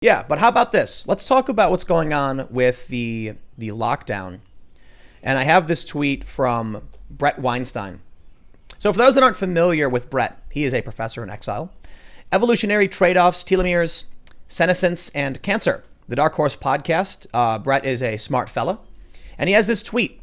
Yeah, but how about this? Let's talk about what's going on with the lockdown. And I have this tweet from Bret Weinstein. So for those that aren't familiar with Bret, he is a professor in exile. Evolutionary trade-offs, telomeres, senescence, and cancer. The Dark Horse podcast. Bret is a smart fella. And he has this tweet.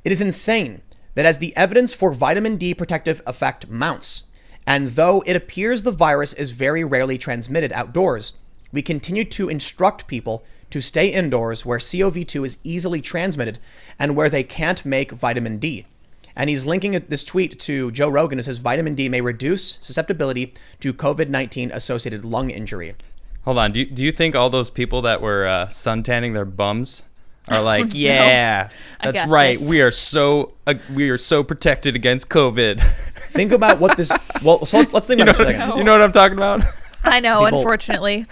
It is insane that as the evidence for vitamin D protective effect mounts, and though it appears the virus is very rarely transmitted outdoors, we continue to instruct people to stay indoors where CoV2 is easily transmitted and where they can't make vitamin D. And he's linking this tweet to Joe Rogan, who says vitamin D may reduce susceptibility to COVID-19 associated lung injury. Hold on. Do you think all those people that were suntanning their bums are like, yeah, that's right. This. We are so protected against COVID. Think about what this. Well, so let's think about this. You know what I'm talking about? I know. People, unfortunately,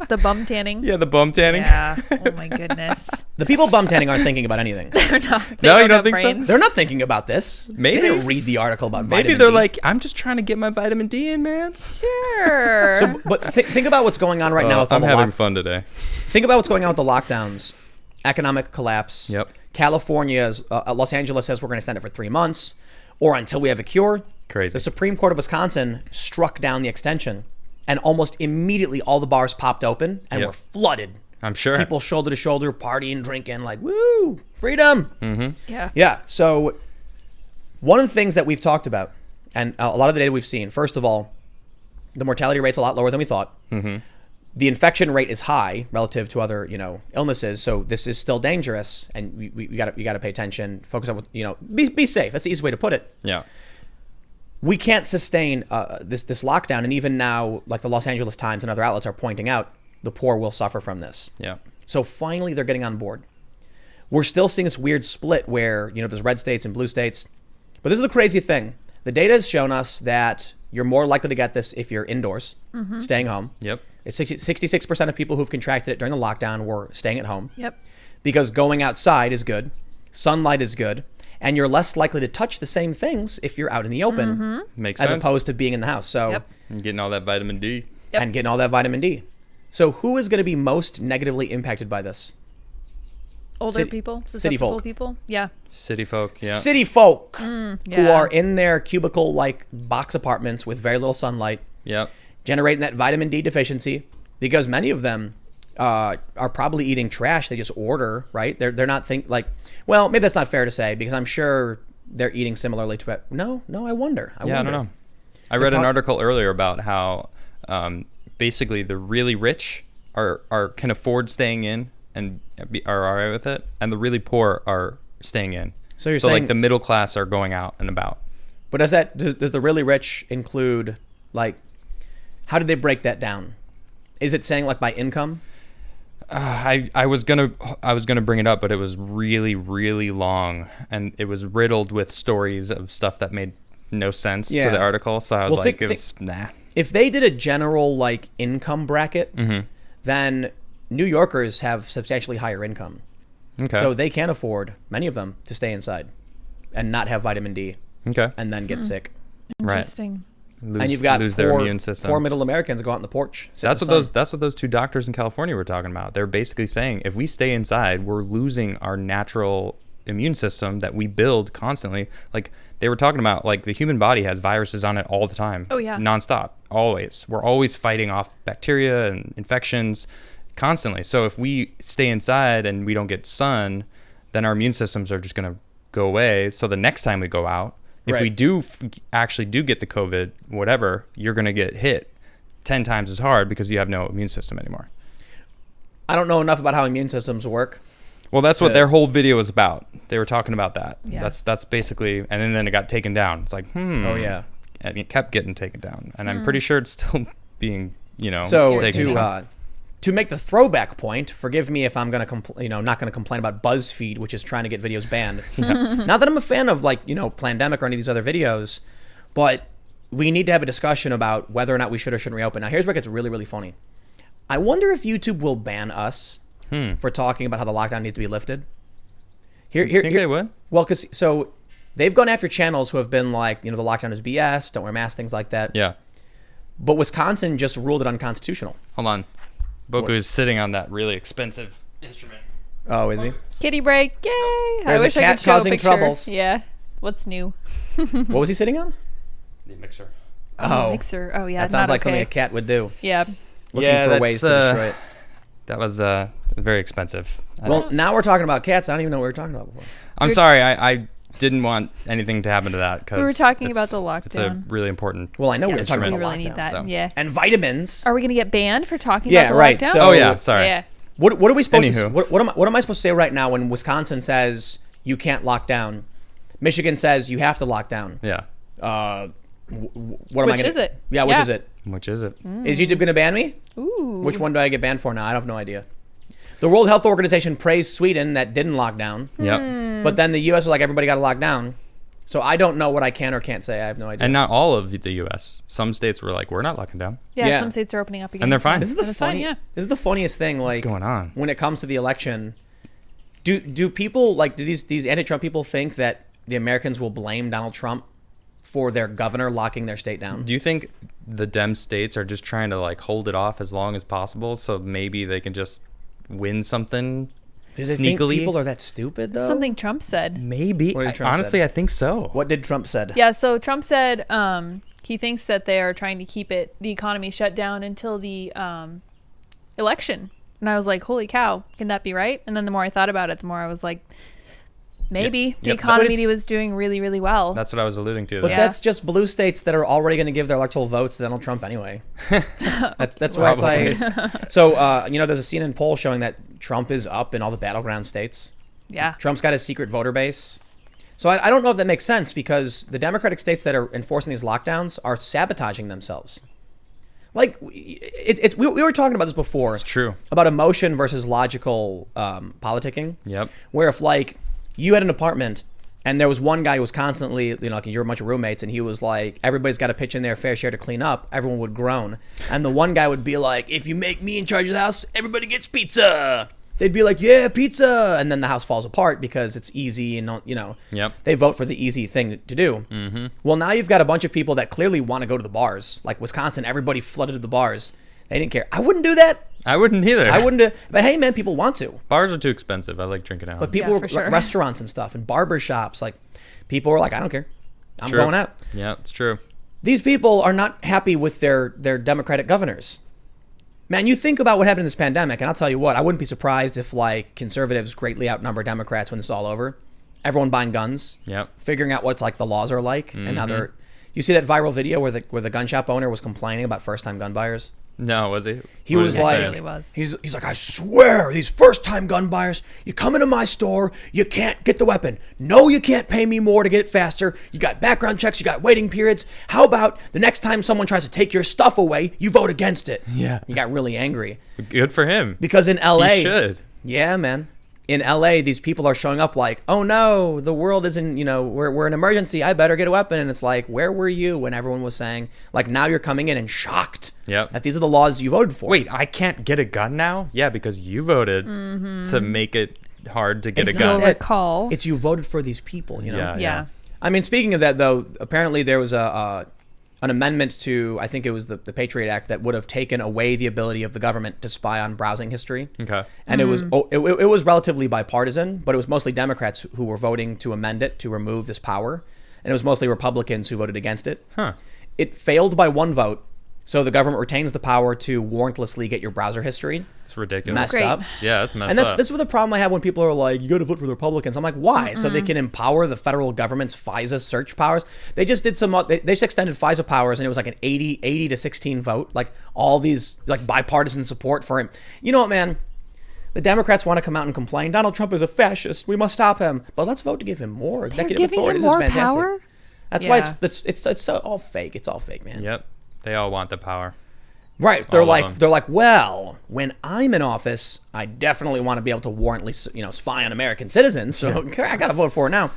the bum tanning. Yeah, the bum tanning. Yeah. Oh my goodness. The people bum tanning aren't thinking about anything. They're not. No, you don't think so? They're not thinking about this. Maybe they didn't read the article about vitamin D. Maybe they're like, I'm just trying to get my vitamin D in, man. Sure. So, but think about what's going on right now. With I'm having fun today. Think about what's going on with the lockdowns. Economic collapse. Yep. California's Los Angeles says we're going to extend it for 3 months or until we have a cure. Crazy. The Supreme Court of Wisconsin struck down the extension, and almost immediately all the bars popped open and were flooded. I'm sure. People shoulder to shoulder, partying, drinking, like, woo, freedom. Mm-hmm. Yeah. Yeah. So one of the things that we've talked about, and a lot of the data we've seen, first of all, the mortality rate's a lot lower than we thought. Mm-hmm. The infection rate is high relative to other, illnesses. So this is still dangerous, and you got to pay attention. Focus on, be safe. That's the easy way to put it. Yeah. We can't sustain this lockdown, and even now, like the Los Angeles Times and other outlets are pointing out, the poor will suffer from this. Yeah. So finally, they're getting on board. We're still seeing this weird split where there's red states and blue states, but this is the crazy thing. The data has shown us that you're more likely to get this if you're indoors, staying home. Yep. It's 66% of people who've contracted it during the lockdown were staying at home. Yep. Because going outside is good, sunlight is good, and you're less likely to touch the same things if you're out in the open. Makes as sense. opposed to being in the house. So And getting all that vitamin D. and getting all that vitamin D. So who is going to be most negatively impacted by this? Older people, city folk. people. Yeah. City folk. Yeah. City folk Yeah. who are in their cubicle-like box apartments with very little sunlight, Yep. generating that vitamin D deficiency, because many of them are probably eating trash they just order, right? They're not well, maybe that's not fair to say, because I'm sure they're eating similarly to it. No, I wonder. I don't know. I read an article earlier about how basically the really rich can afford staying in and are all right with it, and the really poor are staying in. So you're saying like the middle class are going out and about. But does the really rich include, like, how did they break that down? Is it saying like by income? I was gonna bring it up, but it was really, really long, and it was riddled with stories of stuff that made no sense to the article. So I was nah. If they did a general like income bracket, then New Yorkers have substantially higher income. Okay. So they can afford, many of them, to stay inside and not have vitamin D. Okay. And then get sick. Interesting. And you've got their immune systems. Poor middle Americans go out on the porch. That's what those two doctors in California were talking about. They're basically saying if we stay inside, we're losing our natural immune system that we build constantly. Like they were talking about, like the human body has viruses on it all the time. Oh yeah. Nonstop. Always. We're always fighting off bacteria and infections constantly. So if we stay inside and we don't get sun, then our immune systems are just going to go away. So the next time we go out, if we do actually get the COVID, whatever, you're going to get hit 10 times as hard because you have no immune system anymore. I don't know enough about how immune systems work. Well, that's what their whole video was about. They were talking about that. Yeah. That's basically, and then it got taken down. It's like, Oh yeah. And it kept getting taken down. And I'm pretty sure it's still being, so taken down. To make the throwback point, forgive me if I'm not going to complain about BuzzFeed, which is trying to get videos banned. Not that I'm a fan of Plandemic or any of these other videos, but we need to have a discussion about whether or not we should or shouldn't reopen. Now, here's where it gets really, really funny. I wonder if YouTube will ban us for talking about how the lockdown needs to be lifted. You think they would? Well, so they've gone after channels who have been like, the lockdown is BS, don't wear masks, things like that. Yeah. But Wisconsin just ruled it unconstitutional. Hold on. Boku is sitting on that really expensive instrument. Oh, is he? Kitty break. Yay. There's I wish a I cat could show a causing picture. troubles. Yeah. What's new? What was he sitting on? The mixer. Oh, Mixer. Oh, yeah. that sounds not like something okay. a cat would do. Yeah. Looking for ways to destroy it. That was very expensive. Well, now we're talking about cats. I don't even know what we were talking about before. I'm sorry. I didn't want anything to happen to that because We were talking about the It's a lockdown. really important. Well, I know we were Yes, talking we about really lockdown. need that. so. Yeah. And vitamins. Are we going to get banned for talking Yeah, about the right, lockdown? so- Oh yeah, sorry. Yeah. What are we supposed to? Anywho. What am I supposed to say right now when Wisconsin says you can't lock down? Michigan says you have to lock down. Yeah. What am I Which gonna, is it? Yeah, which Yeah. is it? Which is it? Is YouTube going to ban me? Ooh. Which one do I get banned for now? I have no idea. The World Health Organization praised Sweden that didn't lock down, Yep. but then the U.S. was like, everybody got to lock down. So I don't know what I can or can't say. I have no idea. And not all of the U.S. Some states were like, we're not locking down. Yeah, Yeah. some states are opening up again. And they're fine. this is the That's fine, funny. yeah. This is the funniest thing. Like, What's going on? when it comes to the election, do people like do these anti-Trump people think that the Americans will blame Donald Trump for their governor locking their state down? Do you think the Dem states are just trying to like hold it off as long as possible so maybe they can just win something Do they think sneakily? people are that stupid though? Something Trump said. Maybe. What did Trump Honestly, say? I think so. What did Trump said? Yeah, so Trump said he thinks that they are trying to keep the economy shut down until the election. And I was like, holy cow, can that be right? And then the more I thought about it, the more I was like, maybe. The Yep. economy was doing really, really well. That's what I was alluding to. But there. Yeah. that's just blue states that are already going to give their electoral votes to Donald Trump anyway. that's why it's like. So there's a CNN poll showing that Trump is up in all the battleground states. Yeah. Trump's got his secret voter base. So I don't know if that makes sense because the Democratic states that are enforcing these lockdowns are sabotaging themselves. Like we were talking about this before. It's true. About emotion versus logical politicking. Yep. Where if like you had an apartment and there was one guy who was constantly, like you're a bunch of roommates and he was like, everybody's got to pitch in their fair share to clean up, everyone would groan. And the one guy would be like, if you make me in charge of the house, everybody gets pizza. They'd be like, yeah, pizza. And then the house falls apart because it's easy and, Yep. they vote for the easy thing to do. Mm-hmm. Well, now you've got a bunch of people that clearly want to go to the bars. Like Wisconsin, everybody flooded to the bars. They didn't care. I wouldn't do that. I wouldn't either. I wouldn't do. But hey, man, people want to. Bars are too expensive. I like drinking out. But people, Yeah, for sure. restaurants and stuff and barber shops, like people were like, I don't care. I'm True. going out. Yeah, it's true. These people are not happy with their Democratic governors. Man, you think about what happened in this pandemic, and I'll tell you what, I wouldn't be surprised if like conservatives greatly outnumber Democrats when this is all over. Everyone buying guns, Yep. figuring out what's like the laws are like, and now they're. You see that viral video where the gun shop owner was complaining about first-time gun buyers? No, was he? He What was did he like, say? really was. he's like, I swear, these first-time gun buyers, you come into my store, you can't get the weapon. No, you can't pay me more to get it faster. You got background checks, you got waiting periods. How about the next time someone tries to take your stuff away, you vote against it? Yeah. He got really angry Good for him. because in LA, He should. yeah, man. In LA, these people are showing up like, oh no, the world isn't, we're an emergency. I better get a weapon. And it's like, where were you when everyone was saying, like, now you're coming in and shocked Yep. that these are the laws you voted for. Wait, I can't get a gun now? Yeah, because you voted to make it hard to get It's a not gun. You'll that- recall. It's you voted for these people, Yeah. Yeah. I mean, speaking of that, though, apparently there was an amendment to, I think it was the Patriot Act that would have taken away the ability of the government to spy on browsing history. Okay. And it was relatively bipartisan, but it was mostly Democrats who were voting to amend it to remove this power, and it was mostly Republicans who voted against it. Huh. It failed by one vote, so the government retains the power to warrantlessly get your browser history It's ridiculous. messed Great. up. Yeah, that's messed And up. this is the problem I have when people are like, you got to vote for the Republicans. I'm like, why? So they can empower the federal government's FISA search powers. They just did they just extended FISA powers, and it was like an 80 to 16 vote. Like all these like bipartisan support for him. You know what, man? The Democrats want to come out and complain. Donald Trump is a fascist. We must stop him. But let's vote to give him more executive giving him authority. This more is fantastic. power? That's why Yeah. it's so all fake. It's all fake, man. Yep. They all want the power. Right. All of them. They're like, well, when I'm in office, I definitely want to be able to warrantly, spy on American citizens. So I got to vote for it now.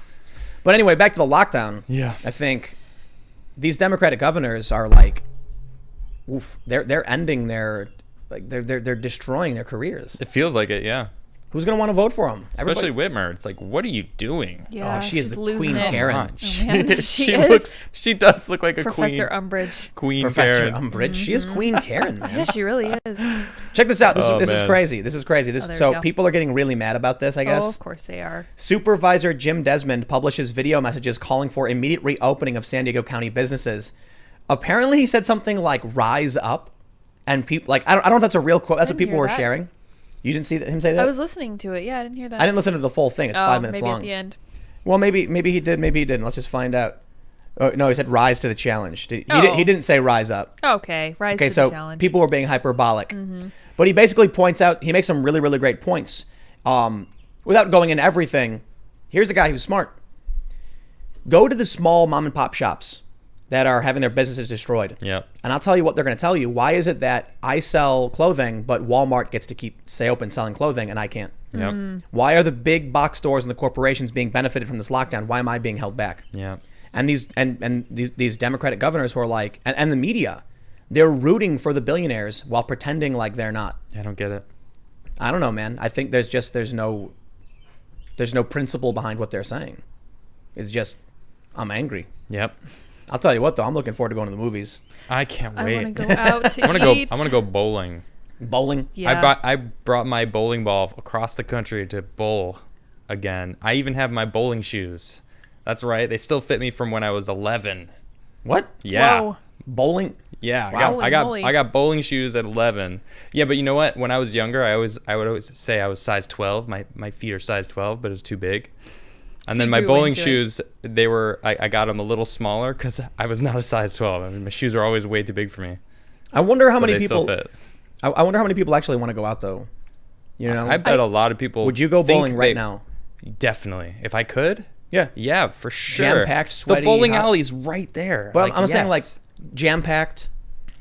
But anyway, back to the lockdown. Yeah. I think these Democratic governors are like, oof, they're ending they're destroying their careers. It feels like it, yeah. Who's going to want to vote for him? Especially Whitmer. It's like, what are you doing? Yeah, Oh, she is she's the losing Queen it. Karen. Come on. Oh, man. She She does look like a Professor queen. Umbridge. Queen Professor Karen. Umbridge. She is Queen Karen, man. Yeah, she really is. Check this out. This Oh, is man. crazy. This is crazy. Oh, there we So go. people are getting really mad about this, I guess. Oh, of course they are. Supervisor Desmond publishes video messages calling for immediate reopening of San Diego County businesses. Apparently, he said something like "rise up," and people like I don't know if that's a real quote. That's what didn't people hear were that. sharing. You didn't see him say that? I was listening to it. Yeah, I didn't hear that. I didn't listen to the full thing. It's 5 minutes maybe long. at the end. Well, maybe he did. Maybe he didn't. Let's just find out. Oh, no, he said "rise to the challenge." He Oh. didn't say "rise up." Okay, rise Okay, to so the challenge. people were being hyperbolic, but he basically points out. He makes some really, really great points. Without going into everything, here's a guy who's smart. Go to the small mom and pop shops that are having their businesses destroyed. Yep. And I'll tell you what they're going to tell you. Why is it that I sell clothing, but Walmart gets to stay open selling clothing and I can't? Yep. Why are the big box stores and the corporations being benefited from this lockdown? Why am I being held back? Yep. And these Democratic governors who are like, and the media, they're rooting for the billionaires while pretending like they're not. I don't get it. I don't know, man. I think there's no principle behind what they're saying. It's just, I'm angry. Yep. I'll tell you what, though, I'm looking forward to going to the movies. I can't I wait. want to go out to I want to go. eat. I want to go bowling. Bowling. Yeah. I brought my bowling ball across the country to bowl again. I even have my bowling shoes. That's right. They still fit me from when I was 11. What? Yeah. Whoa. Bowling? Yeah, Wow. I got bowling shoes at 11. Yeah, but you know what? When I was younger, I would always say I was size 12. My feet are size 12, but it was too big. And So then you my grew bowling into it. shoes, I got them a little smaller because I was not a size 12. I mean, my shoes were always way too big for me. I wonder how So many they still people. fit. I wonder how many people actually want to go out though. You know, I bet a lot of people. would you go think bowling right they- now? Definitely, if I could. Yeah. Yeah, for sure. Jam-packed, sweaty, The bowling hot- alley's right there. But I'm saying like yes. jam-packed,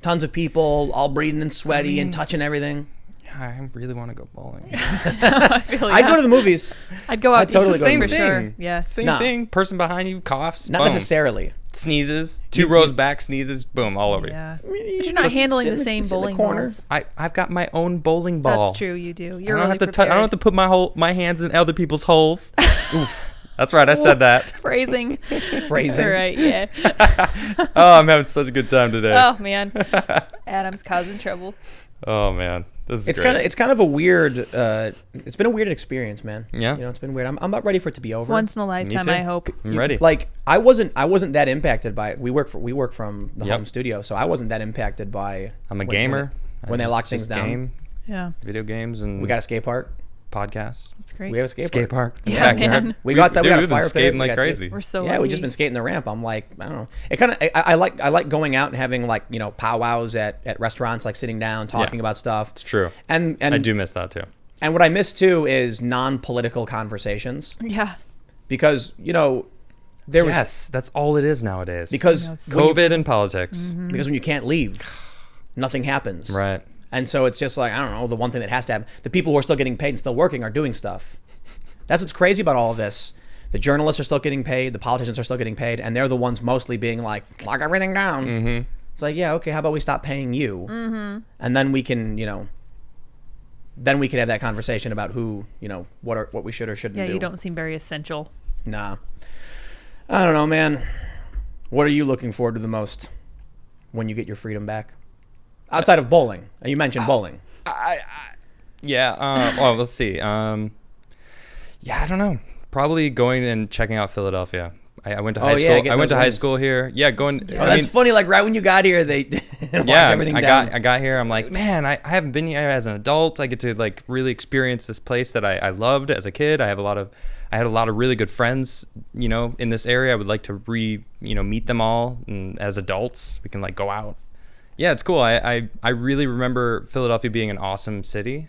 tons of people, all breathing and sweaty and touching everything. Yeah, I really want to go bowling. I feel I'd go to the movies. I'd go out I'd to totally eat go to Same the for movies. sure. thing. Yeah. Same Nah. thing. Person behind you coughs. Not boom. necessarily. Sneezes. Two rows back, sneezes. Boom, all over you. Yeah. But But you're not handling the same bowling balls. I've got my own bowling ball. That's true. You do. I You're don't really have to prepared. I don't have to put my hands in other people's holes. Oof. That's right. I said that. Phrasing. Phrasing. All right. Yeah. Oh, I'm having such a good time today. Oh man. Adam's causing trouble. Oh man, this is It's great. kind of a weird. It's been a weird experience, man. Yeah. You know, it's been weird. I'm about ready for it to be over. Once in a lifetime, too. I hope. I'm ready. Like I wasn't that impacted by it. We work from the Yep. home studio, so I wasn't that impacted by. I'm a when- gamer. when they I lock things down. Game, Yeah. video games, and We got a skate park. podcasts. That's great. We have a skate, Skate park. in the Yeah, backyard. man. We got outside. We got a we've been fire pit, skating we like got crazy. We're so Yeah, we lucky. just been skating the ramp. I'm like, I don't know. It kind of I like going out and having like powwows at restaurants, like sitting down talking about stuff. It's true. And I do miss that too. And what I miss too is non-political conversations Yeah. because there was Yes, that's all it is nowadays. because I know, it's- COVID and politics. because when you can't leave, nothing happens. Right. And so it's just like, I don't know, the one thing that has to happen, the people who are still getting paid and still working are doing stuff. That's what's crazy about all of this. The journalists are still getting paid, the politicians are still getting paid, and they're the ones mostly being like, lock everything down. Mm-hmm. It's like, yeah, okay, how about we stop paying you? Mm-hmm. And then we can, then we can have that conversation about who, what we should or shouldn't Yeah. do. You don't seem very essential. Nah. I don't know, man. What are you looking forward to the most when you get your freedom back? Outside of bowling. You mentioned bowling. Yeah. Well, let's see. Yeah, I don't know. Probably going and checking out Philadelphia. I went to high school. get I went those to high wings. school here. Yeah, going. Oh, that's funny. Like right when you got here, they locked everything down. I got here. I'm like, man, I haven't been here as an adult. I get to like really experience this place that I loved as a kid. I had a lot of really good friends, in this area. I would like to meet them all. And as adults, we can like go out. Yeah, it's cool. I really remember Philadelphia being an awesome city.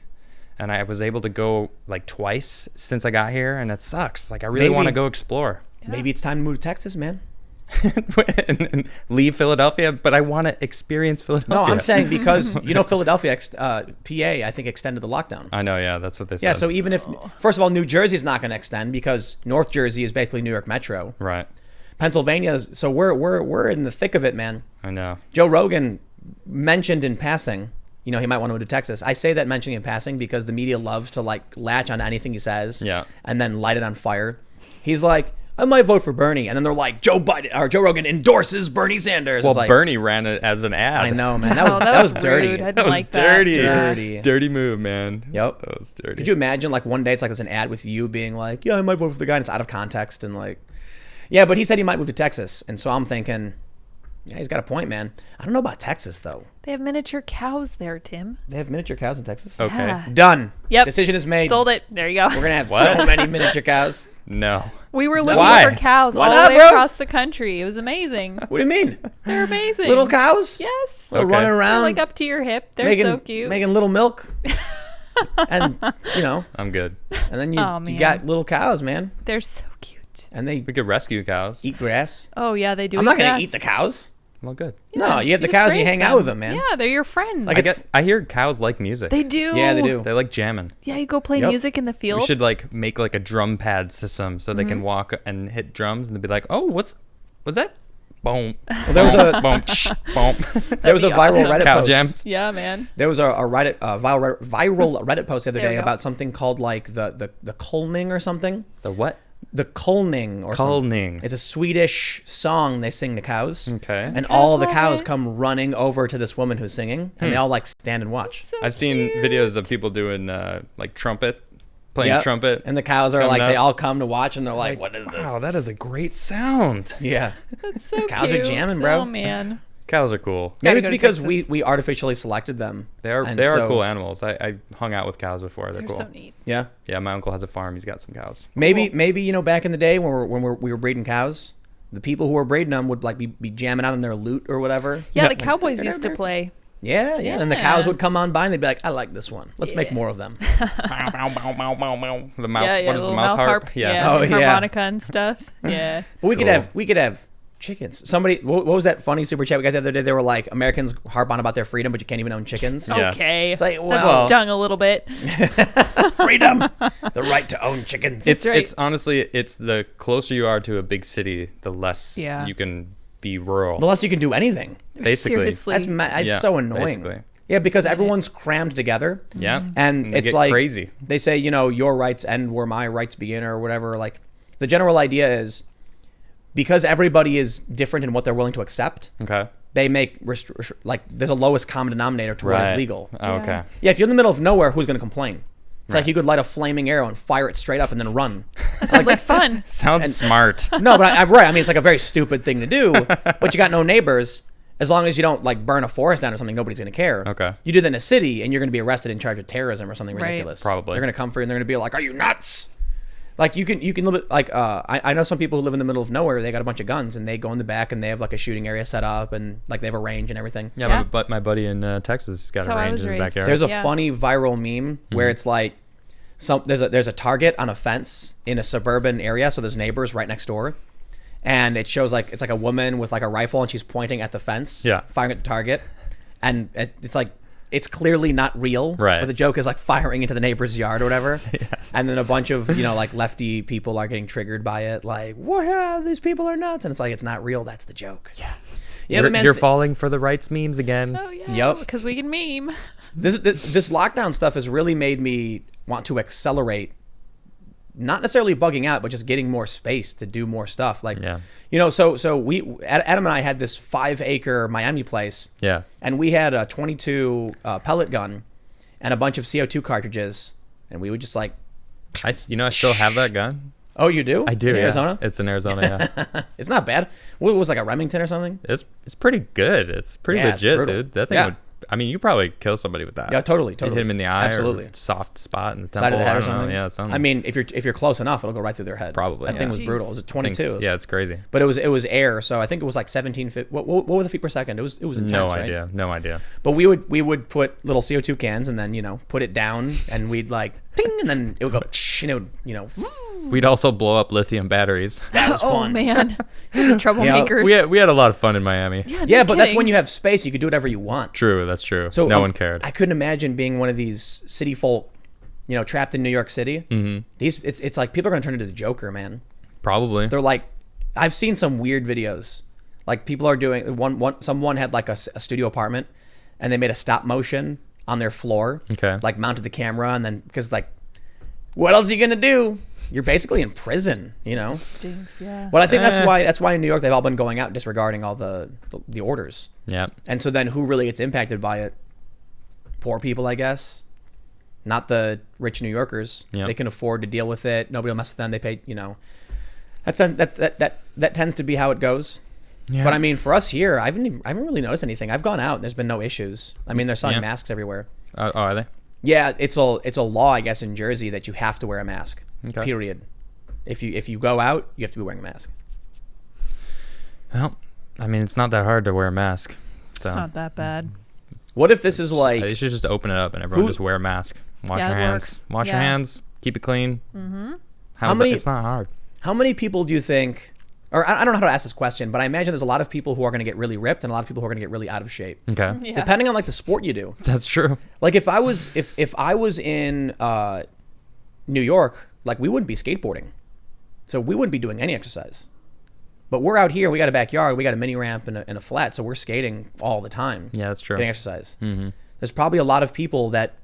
And I was able to go like twice since I got here, and it sucks. Like I really Maybe- want to go explore. Maybe it's time to move to Texas, man. and leave Philadelphia, but I want to experience Philadelphia. No, I'm saying because Philadelphia, PA, I think extended the lockdown. I know, yeah, that's what they said. Yeah, so even if first of all, New Jersey is not going to extend because North Jersey is basically New York Metro. Right, Pennsylvania, we're in the thick of it, man. I know. Joe Rogan mentioned in passing he might want to move to Texas. I say that mentioning in passing because the media loves to like latch on anything he says and then light it on fire. He's like, I might vote for Bernie. And then they're like, Joe Rogan endorses Bernie Sanders. Well, like, Bernie ran it as an ad. I know, man. That was dirty. Rude. I didn't That was like dirty. that. Dirty move, man. Yep. That was dirty. Could you imagine like one day it's like there's an ad with you being like, yeah, I might vote for the guy, and it's out of context and like, yeah, but he said he might move to Texas. And so I'm thinking, yeah, he's got a point, man. I don't know about Texas, though. They have miniature cows there, Tim. They have miniature cows in Texas? Okay. Yeah. Done. Yep. Decision is made. Sold it. There you go. We're going to have What? so many miniature cows. No. We were looking Why? for cows Why all not, the way bro? across the country. It was amazing. What do you mean? They're amazing. Little cows? Yes. They're Okay. running They're around. like up to your hip. They're making, so cute. Making little milk. And, I'm good. and then you, Oh, you man. got little cows, man. They're so cute. And they We could rescue cows. eat grass. Oh, yeah, they do. I'm not going grass. to eat the cows. Well, good. No, you have the just cows and you raise hang out with them, man. Yeah, they're your friends. Like it's- I hear cows like music. they do. Yeah, they do. They like jamming. Yeah, you go play Yep. music in the field. We should like make like a drum pad system so they can Mm-hmm. walk and hit drums and they'd be like, oh, what's that? Boom. There was a boom. Boom. there was a be viral awesome. Reddit Cow post. jams. Yeah, man. There was a viral Reddit post the other There we day go. about something called like the Kolning or something. The what? The Kolning or something. Kolning. It's a Swedish song they sing to cows. Okay. And Cows all the love cows it. come running over to this woman who's singing, and they all like stand and watch. So I've seen cute. videos of people doing like playing Yep. trumpet. And the cows are Coming like, they up. all come to watch, and they're like, what is this? Wow, that is a great sound. Yeah. That's so Cows are cute. jamming, bro. Oh, man. Cows are cool. Maybe Gotta it's go to because we, Texas. we artificially selected them. They are And they are so- cool animals. I hung out with cows before. They're They're cool. so neat. Yeah. Yeah, my uncle has a farm. He's got some cows. Maybe back in the day when we were breeding cows, the people who were breeding them would like be jamming out on their lute or whatever. Yeah, Yeah. the Cowboys used to play. Yeah, yeah. And the Yeah. cows would come on by and they'd be like, I like this one. Let's make Yeah. more of them. The mouth. Yeah, What is the little mouth harp? Yeah, Oh, like yeah. harmonica and stuff. Yeah. But we Cool. could have chickens. Somebody, what was that funny super chat we got the other day? They were like, Americans harp on about their freedom, but you can't even own chickens. Yeah. Okay. It's like, That well, stung a little bit. freedom, the right to own chickens. It's right. it's honestly it's the closer you are to a big city, the less Yeah. you can be rural. the less you can do anything. Basically. Seriously. It's Yeah, so annoying. basically. Yeah, because everyone's crammed together. Yeah. And they it's get like crazy. They say, your rights end where my rights begin or whatever. Like the general idea is because everybody is different in what they're willing to accept, Okay. they make like there's a lowest common denominator to what is legal. Oh, okay. Yeah, if you're in the middle of nowhere, who's going to complain? It's like you could light a flaming arrow and fire it straight up and then run. Sounds like fun. Sounds smart. No, but I'm right. I mean, it's like a very stupid thing to do, but you got no neighbors. As long as you don't like burn a forest down or something, nobody's going to care. Okay. You do that in a city and you're going to be arrested in charge of terrorism or something Right. ridiculous. Probably. They're going to come for you and they're going to be like, are you nuts? Like you can live it like I know some people who live in the middle of nowhere. They got a bunch of guns and they go in the back and they have like a shooting area set up and like they have a range and everything. Yeah, Yeah. but my buddy in Texas got That's a how I range was in his raised. backyard. There's a Yeah. funny viral meme where it's like there's a target on a fence in a suburban area, so there's neighbors right next door, and it shows like it's like a woman with like a rifle and she's pointing at the fence, Yeah. firing at the target, and it's like it's clearly not real, Right. But the joke is like firing into the neighbor's yard or whatever, and then a bunch of like lefty people are getting triggered by it, like what? These people are nuts, and it's like it's not real. That's the joke. Yeah, you're but man, you're falling for the rights memes again. Oh, yeah. Yup. Because we can meme. This lockdown stuff has really made me want to accelerate, not necessarily bugging out, but just getting more space to do more stuff. Like, Yeah. So we Adam and I had this 5-acre Miami place, Yeah. and we had a 22 pellet gun and a bunch of CO2 cartridges, and we would just like, I still have that gun. oh, you do? I do. In yeah. Arizona? It's in Arizona. Yeah. It's not bad. What was it, like a Remington or something? it's pretty good. It's pretty Yeah, it's legit, brutal. dude. That thing Yeah. would. I mean, you probably kill somebody with that. Yeah, totally. You hit him in the eye, Absolutely. or soft spot in the temple. Side of the head I or don't know. something. Yeah, something. I mean, if you're close enough, it'll go right through their head. Probably, That thing yeah. was brutal. It was a 22. Things- It was- yeah, it's crazy. But it was air, so I think it was like 17 feet. What were the feet per second? It was intense, No right? idea. No idea. But we would put little CO2 cans and then put it down and we'd like ping and then it would go and it would We'd also blow up lithium batteries. that was Oh, fun. man. Those are troublemakers. We had a lot of fun in Miami. Yeah, Yeah, no but that's kidding. when you have space. You could do whatever you want. True. That's true. So no one cared. I couldn't imagine being one of these city folk, trapped in New York City. Mm-hmm. It's like people are gonna turn into the Joker, man. Probably. They're like, I've seen some weird videos. Like people are doing someone had like a studio apartment, and they made a stop motion on their floor. Okay. Like mounted the camera, and then because like, what else are you gonna do? You're basically in prison, you know. Stinks, yeah. Well, I think that's why in New York they've all been going out disregarding all the orders. Yeah. And so then who really gets impacted by it? Poor people, I guess. Not the rich New Yorkers. Yep. They can afford to deal with it. Nobody will mess with them. They pay, you know. That tends to be how it goes. Yeah. But I mean, for us here, I haven't really noticed anything. I've gone out and there's been no issues. I mean, they're selling masks everywhere. Oh, are they? Yeah, it's a law, I guess, in Jersey that you have to wear a mask. Okay. Period. If you go out, you have to be wearing a mask. Well, I mean, it's not that hard to wear a mask. So. It's not that bad. What if this is like... They should just open it up and everyone just wear a mask. Wash your hands. Wash your hands. Keep it clean. Mm-hmm. It's not hard. How many people do you think... Or I don't know how to ask this question, but I imagine there's a lot of people who are going to get really ripped and a lot of people who are going to get really out of shape. Okay. Yeah. Depending on like the sport you do. That's true. Like if I was in New York, like we wouldn't be skateboarding. So we wouldn't be doing any exercise. But we're out here, we got a backyard, we got a mini ramp and a flat, so we're skating all the time. Yeah, that's true. Getting exercise. Mm-hmm. There's probably a lot of people that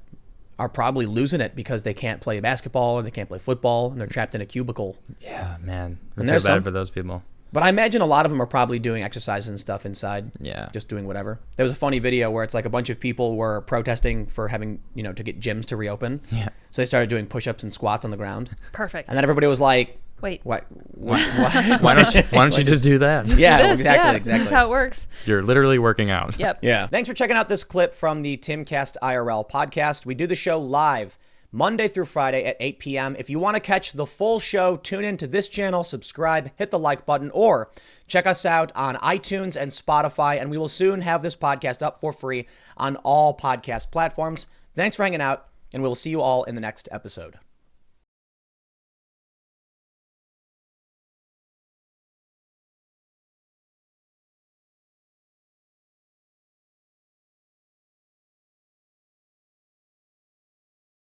are probably losing it because they can't play basketball or they can't play football and they're trapped in a cubicle. Yeah, man. I And feel there's bad some- for those people. But I imagine a lot of them are probably doing exercises and stuff inside. Yeah. Just doing whatever. There was a funny video where it's like a bunch of people were protesting for having, to get gyms to reopen. Yeah. So they started doing push-ups and squats on the ground. Perfect. And then everybody was like, Wait. what? Why don't you just do that? Yeah, Do this, exactly. This is how it works. You're literally working out. Yep. Yeah. Thanks for checking out this clip from the Timcast IRL podcast. We do the show live Monday through Friday at 8 p.m. If you want to catch the full show, tune in to this channel, subscribe, hit the like button, or check us out on iTunes and Spotify, and we will soon have this podcast up for free on all podcast platforms. Thanks for hanging out, and we'll see you all in the next episode.